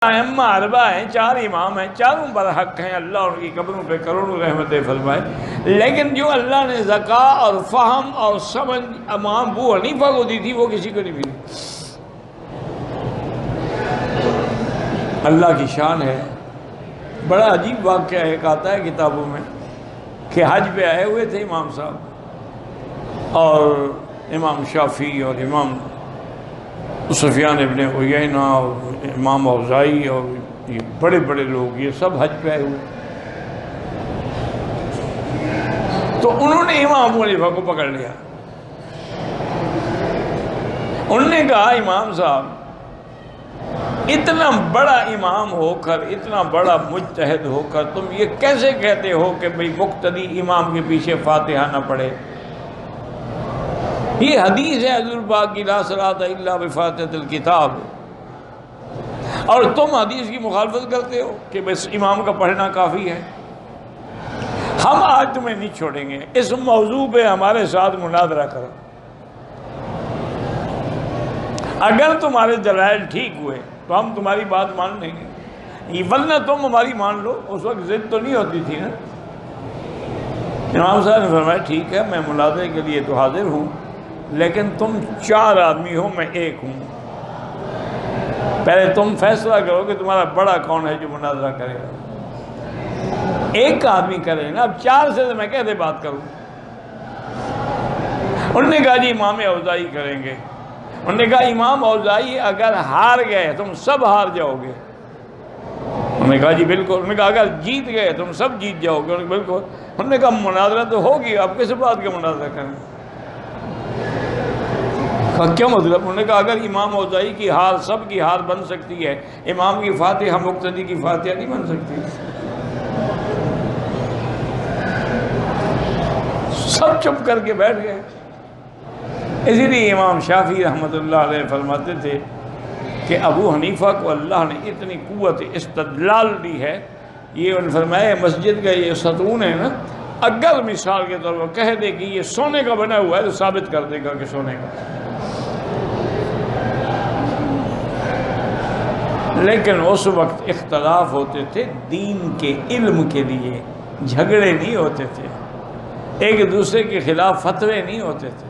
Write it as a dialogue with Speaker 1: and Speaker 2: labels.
Speaker 1: ائمہ اربعہ ہیں، 4 امام ہیں، چاروں برحق ہیں، اللہ ان کی قبروں پہ کروڑوں رحمتیں فرمائے۔ لیکن جو اللہ نے ذکا اور فہم اور سمجھ امام ابو حنیفہ کو دی تھی وہ کسی کو نہیں ملی۔ اللہ کی شان ہے۔ بڑا عجیب واقعہ ایک آتا ہے کتابوں میں کہ حج پہ آئے ہوئے تھے امام صاحب، اور امام شافعی اور امام سفیان ابن عیینہ اور امام اوزاعی اور یہ بڑے بڑے لوگ، یہ سب حج پہ آئے ہوئے۔ تو انہوں نے امام ابو حنیفہ کو پکڑ لیا۔ انہوں نے کہا امام صاحب اتنا بڑا امام ہو کر، اتنا بڑا مجتہد ہو کر تم یہ کیسے کہتے ہو کہ بھئی مقتدی امام کے پیچھے فاتحہ نہ پڑھے؟ یہ حدیث ہے حضور پاک کی لا صلاۃ الا بفاتحۃ الکتاب، اور تم حدیث کی مخالفت کرتے ہو کہ بس امام کا پڑھنا کافی ہے۔ ہم آج تمہیں نہیں چھوڑیں گے، اس موضوع پہ ہمارے ساتھ مناظرہ کرو، اگر تمہارے دلائل ٹھیک ہوئے تو ہم تمہاری بات مان لیں گے، ورنہ تم ہماری مان لو۔ اس وقت ضد تو نہیں ہوتی تھی نا۔ امام صاحب نے فرمایا ٹھیک ہے، میں مناظرے کے لیے تو حاضر ہوں، لیکن تم 4 آدمی ہو، میں 1 ہوں۔ پہلے تم فیصلہ کرو کہ تمہارا بڑا کون ہے جو مناظرہ کرے گا۔ 1 آدمی کرے نا، اب 4 سے میں کیسے بات کروں؟ انہوں نے کہا جی امام اوزاعی کریں گے۔ انہوں نے کہا امام اوزاعی اگر ہار گئے تم سب ہار جاؤ گے۔ انہوں نے کہا جی بالکل۔ انہوں نے کہا اگر جیت گئے تم سب جیت جاؤ گے۔ انہوں نے بالکل۔ انہوں نے کہا مناظرہ تو ہوگی، آپ کس بات کا مناظرہ کریں؟ کیا مطلب؟ انہوں نے کہا اگر امام اوزاعی کی ہار سب کی ہار بن سکتی ہے، امام کی فاتحہ مقتدی کی فاتحہ نہیں بن سکتی؟ سب چپ کر کے بیٹھ گئے۔ اسی لیے امام شافعی رحمۃ اللہ علیہ فرماتے تھے کہ ابو حنیفہ کو اللہ نے اتنی قوت استدلال دی ہے، یہ انہوں نے فرمایا مسجد کا یہ ستون ہے نا، اگر مثال کے طور پر کہہ دے کہ یہ سونے کا بنا ہوا ہے تو ثابت کر دے گا کہ سونے کا۔ لیکن اس وقت اختلاف ہوتے تھے دین کے علم کے لیے، جھگڑے نہیں ہوتے تھے، ایک دوسرے کے خلاف فتوے نہیں ہوتے تھے۔